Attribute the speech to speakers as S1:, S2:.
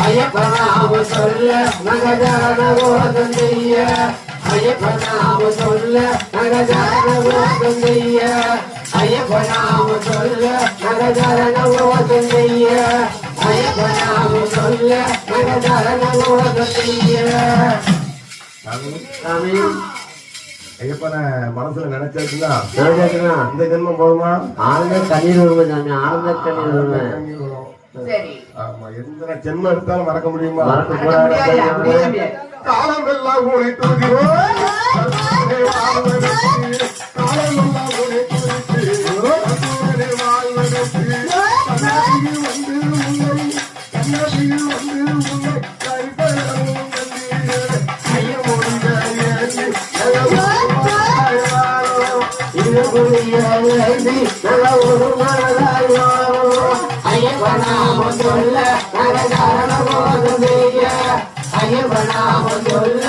S1: ஐயப்பனாம சொல்ல நகஜான கோதம் செய்ய ஐயப்பனாம சொல்ல நகஜான கோதம் செய்ய ஐயப்பனாம சொல்ல நகஜான கோதம் செய்ய ஐயப்பனாம சொல்ல நகஜான கோதம் செய்ய ஐயப்பன மனசுல நினைச்சாச்சுன்னா இந்த ஜென்மம் போதுமா ஆனந்த கண்ணீர் வருமா சாமி ஆனந்த கண்ணீர் வருமா ஆமா எந்த ஜென்மம் எடுத்தாலும் மறக்க முடியுமா காலம் எல்லாம் உனை தூக்கிறோம் ஐயப்பனாம சொல்ல நகஜான கோதம் செய்ய ஐயப்பனாம சொல்ல